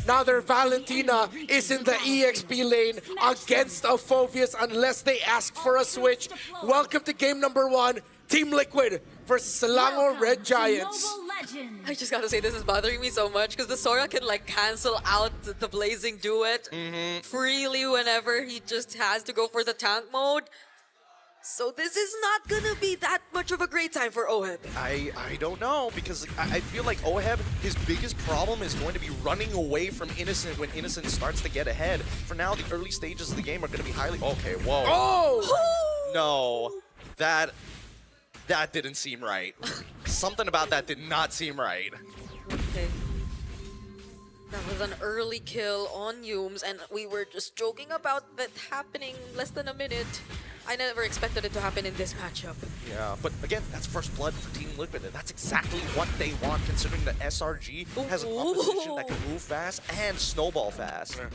Now their Valentina is in the EXP lane against a Phoveus unless they ask for a switch. Welcome to game number 1, Team Liquid versus Selangor Red Giants. I just gotta say, this is bothering me so much because the Sora can like cancel out the Blazing Duet freely whenever he just has to go for the tank mode. So this is not gonna be that much of a great time for Oheb. I don't know, because I feel like Oheb, his biggest problem is going to be running away from Innocent when Innocent starts to get ahead. For now, the early stages of the game are going to be highly... Okay, whoa. Oh! No, that didn't seem right. Something about that did not seem right. Okay. That was an early kill on Yumes, and we were just joking about that happening less than a minute. I never expected it to happen in this matchup. Yeah, but again, that's first blood for Team Liquid, and that's exactly what they want, considering that SRG has an opposition that can move fast and snowball fast. Yeah.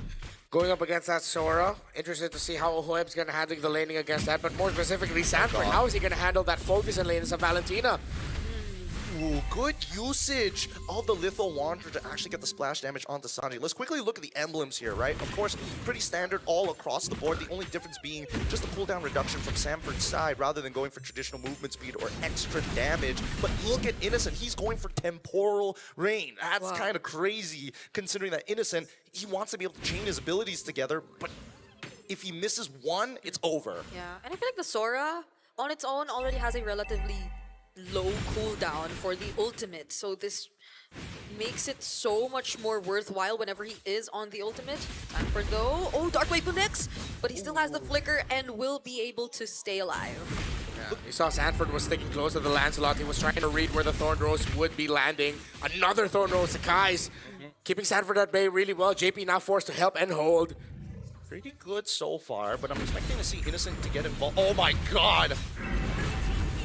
Going up against that Sora, interested to see how Oheb's going to handle the laning against that, but more specifically Sanford, how is he going to handle that Phoveus and lane as a Valentina? Ooh, good usage of the Tlph Wanderer to actually get the splash damage onto Sanji. Let's quickly look at the emblems here, right? Of course, pretty standard all across the board. The only difference being just a cooldown reduction from Sanford's side rather than going for traditional movement speed or extra damage. But look at Innocent. He's going for temporal rain. That's kind of crazy considering that Innocent, he wants to be able to chain his abilities together, but if he misses one, it's over. Yeah, and I feel like the Sora on its own already has a relatively low cooldown for the ultimate, so this makes it so much more worthwhile whenever he is on the ultimate. Sanford though, Dark Wave connects, but he still has the flicker and will be able to stay alive. Yeah, you saw Sanford was sticking close to the Lancelot. He was trying to read where the Thorn Rose would be landing. Another Thorn Rose, Sakai's keeping Sanford at bay really well. JP now forced to help and hold. Pretty good so far, but I'm expecting to see Innocent to get involved. Oh my god!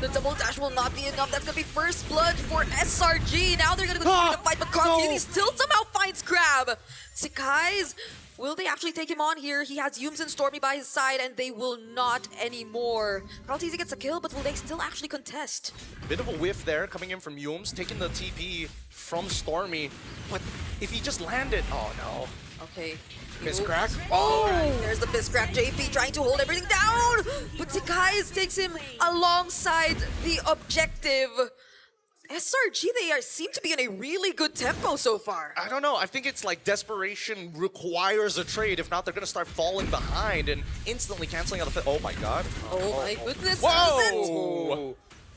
The double dash will not be enough. That's gonna be first blood for SRG. Now they're gonna continue to fight, but Carl still somehow finds Crab. Sakai's, will they actually take him on here? He has Yumes and Stormy by his side, and they will not anymore. Carl gets a kill, but will they still actually contest? Bit of a whiff there coming in from Yumes, taking the TP from Stormy. But if he just landed, oh no. Okay. Fist crack. There's the fist crack. JP trying to hold everything down, but Sakai's takes him alongside the objective. SRG, they seem to be in a really good tempo so far. I don't know. I think it's like desperation requires a trade. If not, they're going to start falling behind and instantly canceling out the... Oh my god. Oh my goodness. Whoa!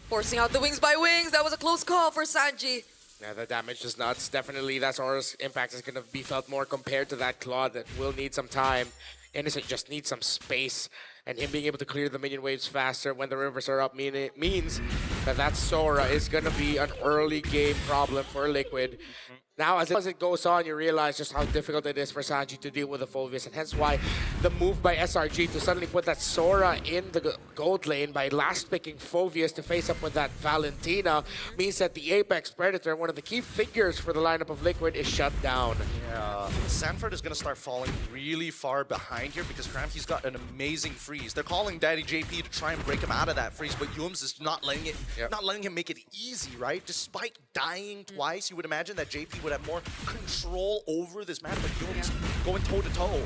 Forcing out the wings by wings. That was a close call for Sanji. Yeah, the damage is nuts. Definitely that Sora's impact is going to be felt more compared to that Claude that will need some time. Innocent just needs some space, and him being able to clear the minion waves faster when the rivers are up means that Sora is going to be an early game problem for Liquid. Now, as it goes on, you realize just how difficult it is for Sanji to deal with the Phoveus, and hence why the move by SRG to suddenly put that Sora in the gold lane by last picking Phoveus to face up with that Valentina means that the Apex Predator, one of the key figures for the lineup of Liquid, is shut down. Yeah, Sanford is going to start falling really far behind here because Cramky's got an amazing freeze. They're calling Daddy JP to try and break him out of that freeze, but Yumes is not letting him make it easy, right? Despite dying twice, you would imagine that JP would have more control over this map, but Yumes going toe-to-toe.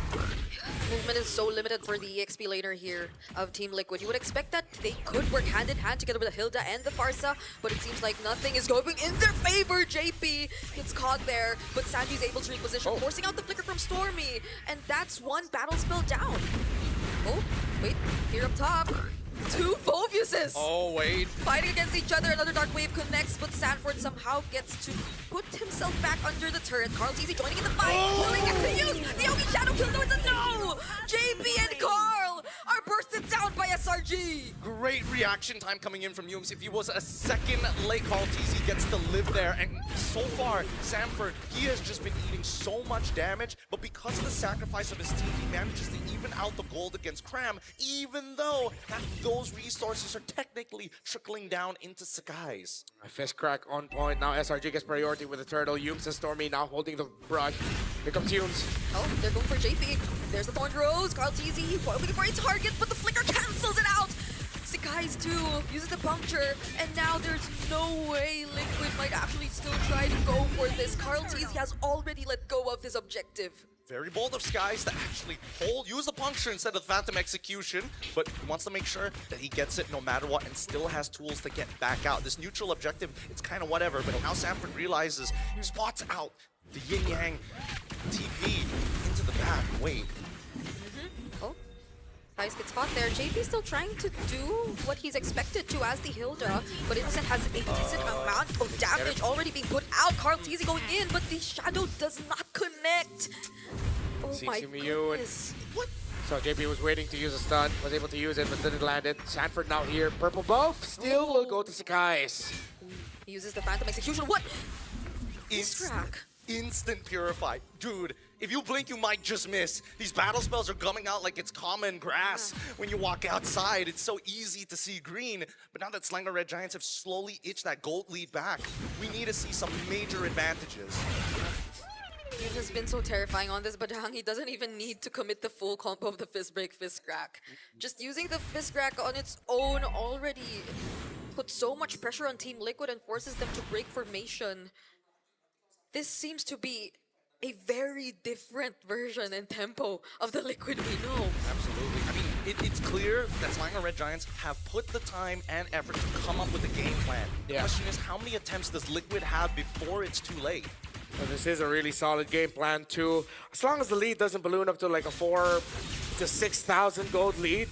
Movement is so limited for the EXP laner here of Team Liquid. You would expect that they could work hand-in-hand together with the Hilda and the Farsa, but it seems like nothing is going in their favor. JP gets caught there, but Sanji's able to reposition, forcing out the flicker from Stormy, and that's one battle spell down. Oh, wait, here up top. Two Phoveuses! Oh, wait. Fighting against each other, another Dark Wave connects, but Sanford somehow gets to put himself back under the turret. Carl joining in the fight. Will he get to use the Yogi Shadow Kill? No, it's a no! JP and Carl are bursted down by SRG! Great reaction time coming in from Yumes. If he was a second late, Carl gets to live there, and so far, Sanford, he has just been eating so much damage, but because of the sacrifice of his team, he manages to even out the gold against Cram, even though those resources are technically trickling down into Sakai's. A fist crack on point. Now SRG gets priority with the turtle. Yumes and Stormy now holding the brush. Here comes Yumes. Oh, they're going for JP. There's the Thorn Rose. Carl looking for a target, but the flicker cancels it out. Sakai's too uses the puncture, and now there's no way Liquid might actually still try to go for this. Tlph has already let go of this objective. Very bold of Skies to actually use the puncture instead of Phantom Execution, but he wants to make sure that he gets it no matter what and still has tools to get back out. This neutral objective, it's kind of whatever, but now Sanford realizes he spots out the yin-yang TP into the back. Wait. Oh, nice good spot there. JP still trying to do what he's expected to as the Hilda, but Innocent has a decent amount of damage already being put out. Tlph going in, but the Shadow does not connect. Oh my goodness. What? So JP was waiting to use a stun, was able to use it, but didn't land it. Sanford now here, purple buff, still will go to Sakai's. He uses the Phantom Execution. What? Track. Instant Purify. Dude, if you blink, you might just miss. These battle spells are coming out like it's common grass. When you walk outside, it's so easy to see green. But now that Slanger Red Giants have slowly itched that gold lead back, we need to see some major advantages. It has been so terrifying on this, but he doesn't even need to commit the full combo of the Fist Break, Fist Crack. Just using the Fist Crack on its own already puts so much pressure on Team Liquid and forces them to break formation. This seems to be a very different version and tempo of the Liquid we know. Absolutely. I mean, it's clear that Slanger Red Giants have put the time and effort to come up with a game plan. The question is, how many attempts does Liquid have before it's too late? And this is a really solid game plan too. As long as the lead doesn't balloon up to like a 4 to 6,000 gold lead,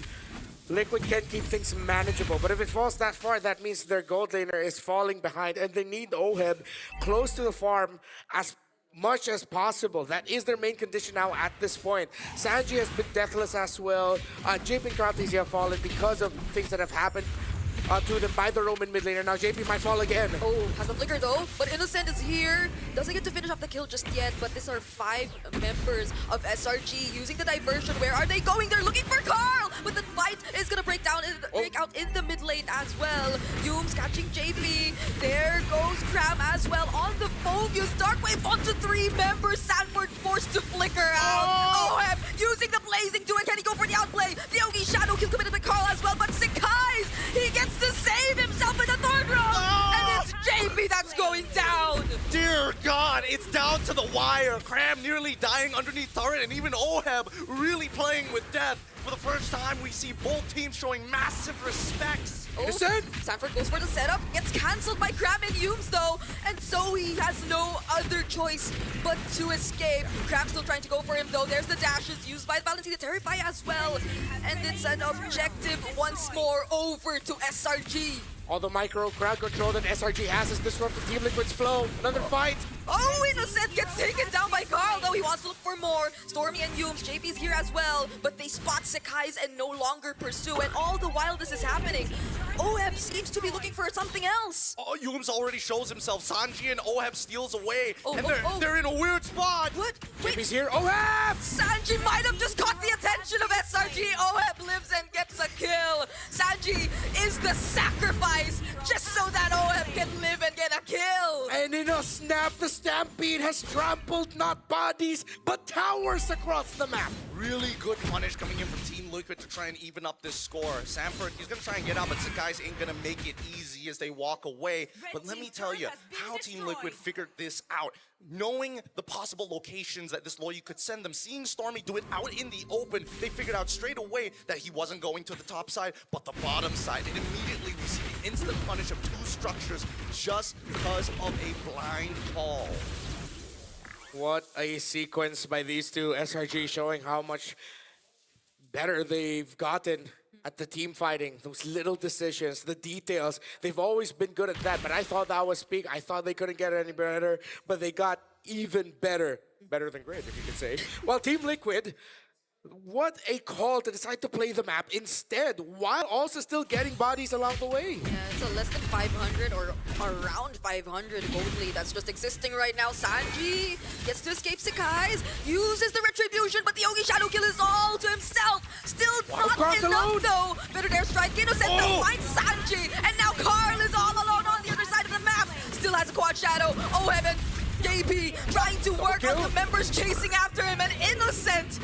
Liquid can keep things manageable. But if it falls that far, that means their gold laner is falling behind, and they need Oheb close to the farm as much as possible. That is their main condition now at this point. Sanji has been deathless as well. JP and Tlph have fallen because of things that have happened to them by the Roman mid laner. Now JP might fall again. Oh, has the flicker though, but Innocent is here. Doesn't get to finish off the kill just yet, but these are 5 members of SRG using the diversion. Where are they going? They're looking for Carl, but the fight is gonna break out in the mid lane as well. Yooms catching JP. There goes Cram as well on the Phobius. Darkwave onto 3 members. Sanford forced to flicker out. Oheb using the blazing do it. Can he go for the outplay? The Yogi Shadow kill committed by Carl as well, but Sakai's, he gets to save himself in the 3rd round, and it's JP that's going down. Dear God, it's down to the wire. Cram nearly dying underneath turret, and even Oheb really playing with death. For the first time, we see both teams showing massive respects. Oh, Sanford goes for the setup, gets cancelled by Cram and Yooms though, and so he has no other choice but to escape. Cram still trying to go for him though. There's the dashes used by Valentina to terrify as well, and it's an objective once more over to SRG. All the micro crowd control that SRG has is disrupted Team Liquid's flow. Another fight. Oh, Innocent gets taken down by Carl, though he wants to look for more. Stormy and Yooms, JP's here as well, but they spot Sakai's and no longer pursue. And all the while this is happening, Oheb seems to be looking for something else. Oh, Yooms already shows himself. Sanji and Oheb steals away, and they're in a weird spot. What? Wait, JP's here. Oheb! Sanji might have just caught the attention of SRG. Oheb lives and gets a kill. Sanji is the sacrifice just so that Oheb can live and get a kill. And in a snap, the Stampede has trampled not bodies, but towers across the map. Really good punish coming in from Team Liquid to try and even up this score. Sanford, he's gonna try and get out, but Sakai's ain't gonna make it easy as they walk away. But let me tell you how Team Liquid figured this out. Knowing the possible locations that this Loyu could send them, seeing Stormy do it out in the open, they figured out straight away that he wasn't going to the top side, but the bottom side. And immediately we see the instant punish of 2 structures just because of a blind call. What a sequence by these two. SRG showing how much better they've gotten at the team fighting. Those little decisions, the details. They've always been good at that, but I thought that was peak. I thought they couldn't get any better, but they got even better. Better than great, if you could say. While Team Liquid, what a call to decide to play the map instead, while also still getting bodies along the way. Yeah, it's a less than 500 or around 500 gold lead that's just existing right now. Sanji gets to escape Sakai's, uses the retribution, but the Yogi Shadow kill is all to himself. Still not enough though. Better dare strike. Innocent though finds Sanji, and now Carl is all alone on the other side of the map. Still has a quad shadow. Oh heaven, JP trying to work on the members chasing after him, and Innocent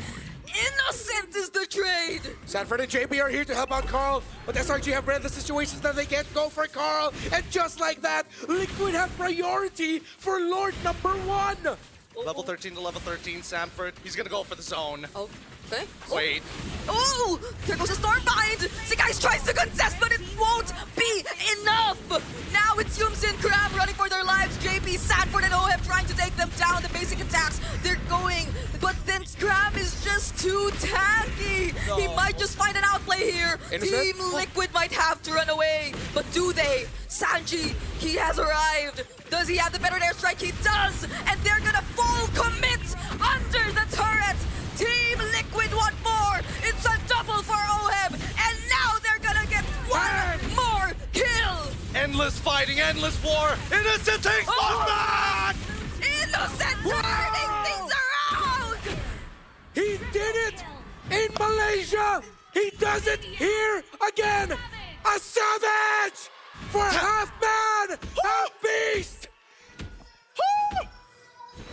Innocent is the trade! Sanford and JP are here to help out Carl, but SRG have read the situations that they can't go for Carl, and just like that, Liquid have priority for Lord number 1. Level 13 to level 13, Sanford. He's gonna go for the zone. Okay. Wait. Oh! There goes a Stormbind! Guys tries to contest, but it won't be enough! Now it's Yums and Crab running for their lives. JP, Sanford, and Oheb trying to take them down. The basic attacks, they're going, but then Crab is just too tanky! He might just find an outplay here. Innocent? Team Liquid might have to run away, but do they? Sanji, he has arrived. Does he have the better airstrike? He does! And they're gonna full commit under the turret! Team Liquid want more! It's a double for Oheb! And now they're gonna get one more kill! Endless fighting, endless war. Innocent takes one back! Innocent turning things around! He did it in Malaysia! He does it here again! A savage! For half man, half beast!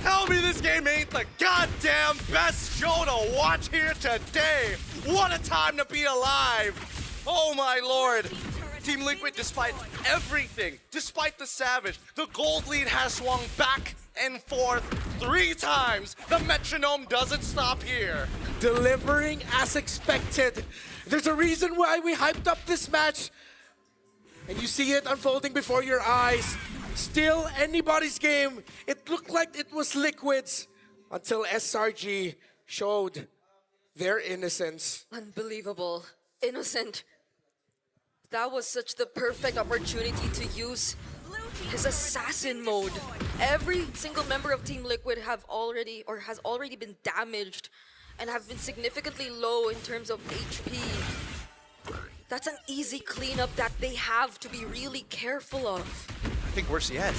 Tell me this game ain't the goddamn best show to watch here today! What a time to be alive! Oh my lord! Team Liquid, despite everything, despite the Savage, the gold lead has swung back and forth 3 times. The metronome doesn't stop here. Delivering as expected. There's a reason why we hyped up this match. And you see it unfolding before your eyes. Still anybody's game. It looked like it was Liquid's until SRG showed their innocence. Unbelievable. Innocent. That was such the perfect opportunity to use his assassin mode. Every single member of Team Liquid has already been damaged and have been significantly low in terms of HP. That's an easy cleanup that they have to be really careful of. I think worse yet.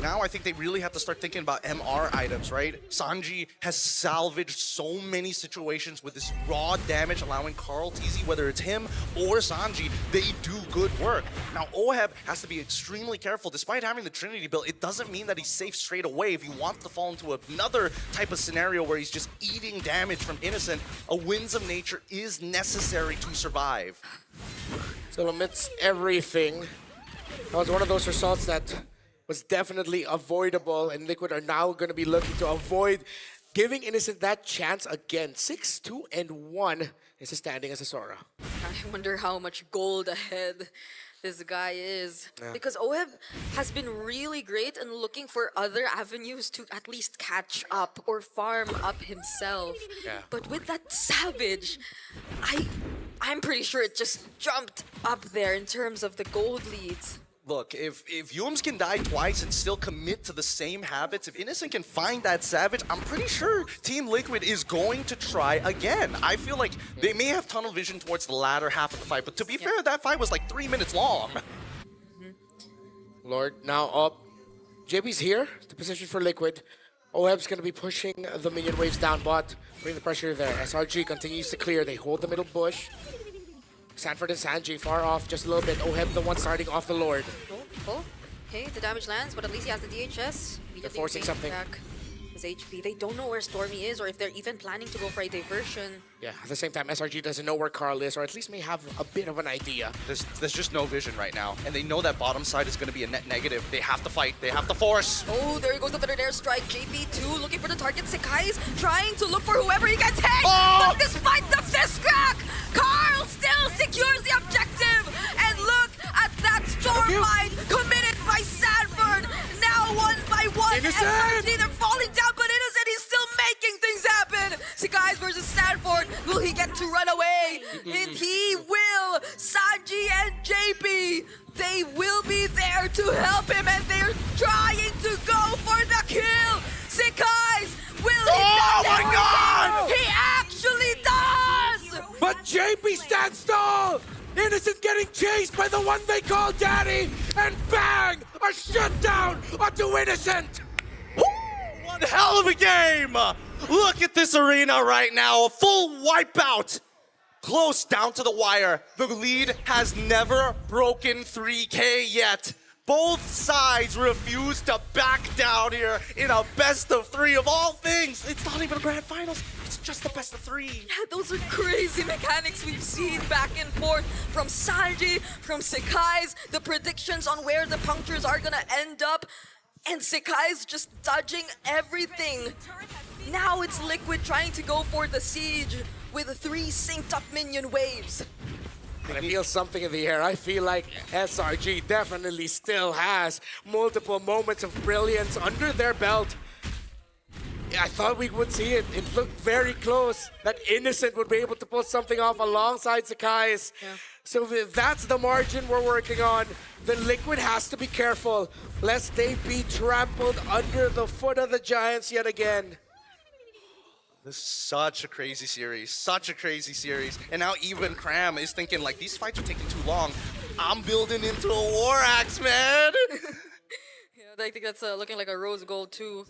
Now I think they really have to start thinking about MR items, right? Sanji has salvaged so many situations with this raw damage, allowing Carl TZ, whether it's him or Sanji, they do good work. Now Oheb has to be extremely careful. Despite having the Trinity build, it doesn't mean that he's safe straight away. If he wants to fall into another type of scenario where he's just eating damage from Innocent, a Winds of Nature is necessary to survive. So amidst everything, that was one of those results that was definitely avoidable, and Liquid are now going to be looking to avoid giving Innocent that chance again. 6-2-1 is his standing as a Sora. I wonder how much gold ahead this guy is. Yeah. Because Oheb has been really great in looking for other avenues to at least catch up or farm up himself. Yeah. But with that Savage, I'm pretty sure it just jumped up there in terms of the gold leads. Look, if Yums can die twice and still commit to the same habits, if Innocent can find that Savage, I'm pretty sure Team Liquid is going to try again. I feel like they may have tunnel vision towards the latter half of the fight, but to be fair, that fight was like 3 minutes long. Lord now up. JP's here, the position for Liquid. Oheb's going to be pushing the minion waves down bot, bring the pressure there. SRG continues to clear, they hold the middle bush. Sanford and Sanji far off just a little bit. Oheb the one starting off the Lord. Oh, okay, the damage lands, but at least he has the DHS. They're forcing something. Back his HP. They don't know where Stormy is or if they're even planning to go for a diversion. Yeah, at the same time, SRG doesn't know where Carl is, or at least may have a bit of an idea. There's just no vision right now, and they know that bottom side is going to be a net negative. They have to fight. They have to force. Oh, there goes the feathered airstrike. JP2 looking for the target. Sekai's trying to look for whoever he can take. Oh! But despite the fist crack, Carl still secures the objective. And look at that Stormbind committed by Sanford. Now 1 by 1. Innocent! SRG, they're falling down, but Innocent, he's still making things happen. Sekai's versus Sanford. Will he get to run away? And he will. Sanji and JP, they will be there to help him, and they're trying to go for the kill. Sekai's, will he Oh touch my it? God! He actually does! But JP stands tall! Innocent getting chased by the one they call Daddy! And bang! A shutdown onto Innocent! One hell of a game! Look at this arena right now, a full wipeout! Close down to the wire. The lead has never broken 3K yet. Both sides refuse to back down here in a best of 3 of all things. It's not even a grand finals. It's just the best of 3. Yeah, those are crazy mechanics we've seen back and forth from Sanji, from Sekai's, the predictions on where the punctures are gonna end up, and Sekai's just dodging everything. Now it's Liquid trying to go for the siege with 3 synced up minion waves. I feel something in the air. I feel like SRG definitely still has multiple moments of brilliance under their belt. I thought we would see it. It looked very close that Innocent would be able to pull something off alongside Sekai's. Yeah. So that's the margin we're working on. The Liquid has to be careful lest they be trampled under the foot of the Giants yet again. This is such a crazy series, such a crazy series. And now even Cram is thinking like, these fights are taking too long. I'm building into a War Axe, man. Yeah, I think that's looking like a rose gold too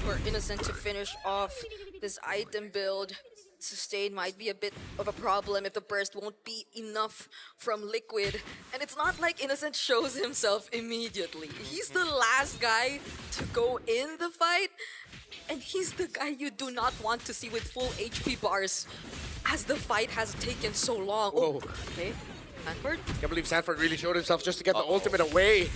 for Innocent to finish off this item build. Sustain might be a bit of a problem if the burst won't be enough from Liquid. And it's not like Innocent shows himself immediately. He's the last guy to go in the fight. And he's the guy you do not want to see with full HP bars as the fight has taken so long. Whoa. Oh, okay. Sanford? Can't believe Sanford really showed himself just to get the ultimate away.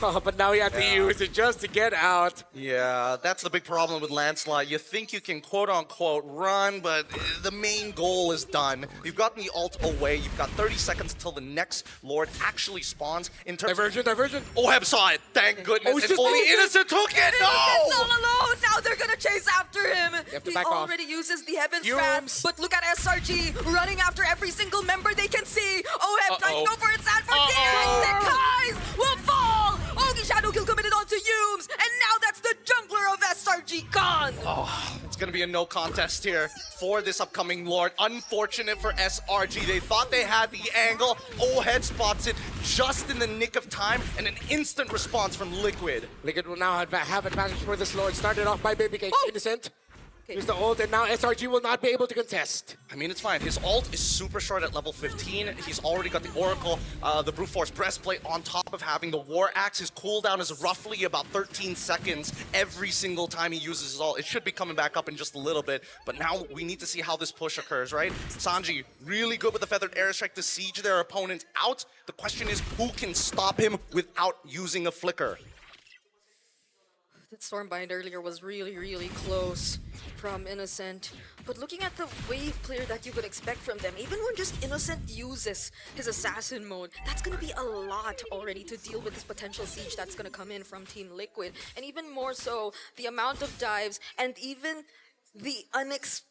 But now he had to use it just to get out. Yeah, that's the big problem with Lancelot. You think you can quote-unquote run, but the main goal is done. You've gotten the ult away. You've got 30 seconds until the next Lord actually spawns. In terms Diversion. Oheb saw it, thank goodness. it's And just only Innocent. Innocent took it, Innocent's all no! alone! Now they're gonna chase after him! have to He back off. already uses the Heaven's Yums. Wrath, but look at SRG running after every single member they can see! Oheb trying to go for it, Sanford here! Sekai's will fall! Ogi Shadow Kill committed onto Yums, and now that's the jungler of SRG gone! It's gonna be a no contest here for this upcoming Lord. Unfortunate for SRG. They thought they had the angle. Oheb spots it just in the nick of time, and an instant response from Liquid. Liquid will now have advantage for this Lord. Started off by Baby Cake. Innocent. Use the ult, and now SRG will not be able to contest. I mean, it's fine. His ult is super short at level 15. He's already got the Oracle, the Brute Force Breastplate on top of having the War Axe. His cooldown is roughly about 13 seconds every single time he uses his ult. It should be coming back up in just a little bit, but now we need to see how this push occurs, right? Sanji, really good with the Feathered Airstrike to siege their opponent out. The question is, who can stop him without using a flicker? That Stormbind earlier was really close from Innocent. But looking at the wave clear that you could expect from them, even when just Innocent uses his assassin mode, that's gonna be a lot already to deal with this potential siege that's gonna come in from Team Liquid. And even more so, the amount of dives and even the unexpected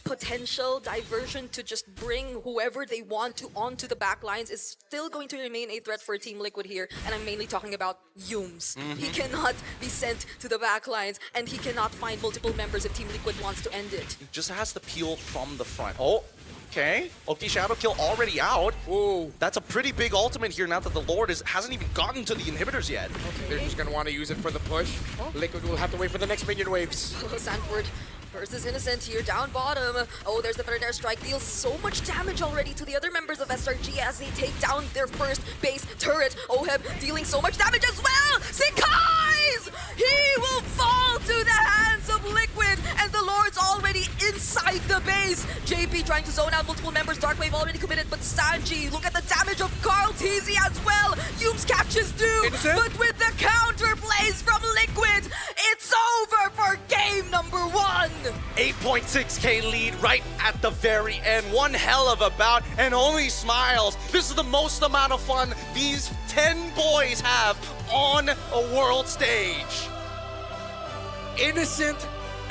potential diversion to just bring whoever they want to onto the back lines is still going to remain a threat for Team Liquid here, and I'm mainly talking about Yums. He cannot be sent to the back lines, and he cannot find multiple members if Team Liquid wants to end it. He just has to peel from the front. Oh, okay. Oki Shadow Kill already out. Ooh. That's a pretty big ultimate here now that the Lord hasn't even gotten to the inhibitors yet. They're just going to want to use it for the push. Liquid will have to wait for the next minion waves. Oh, Sanford versus Innocent here, down bottom. Oh, there's the Feathered Airstrike. Deals so much damage already to the other members of SRG as they take down their first base turret. Oheb dealing so much damage as well! Sekai's! He will fall to the hands of Liquid, and the Lord's already inside the base. JP trying to zone out multiple members. Darkwave already committed, but Sanji, look at the damage of Carl TZ as well. Yums catches too, Innocent? but with the counter plays from Liquid, it's over for game number 1. 8.6k lead right at the very end. One hell of a bout, and only smiles. This is the most amount of fun these 10 boys have on a world stage. Innocent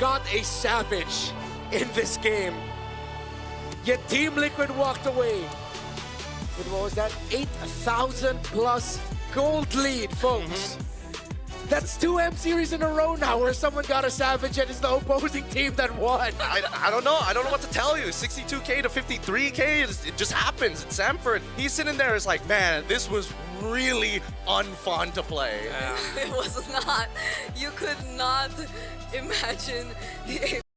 got a savage in this game. Yet Team Liquid walked away with, what was that, 8,000 plus gold lead, folks. That's 2 M series in a row now where someone got a savage and it's the opposing team that won. I don't know. I don't know what to tell you. 62k to 53k, it just happens. It's Sanford. He's sitting there, is like, man, this was really unfun to play. It was not. You could not imagine the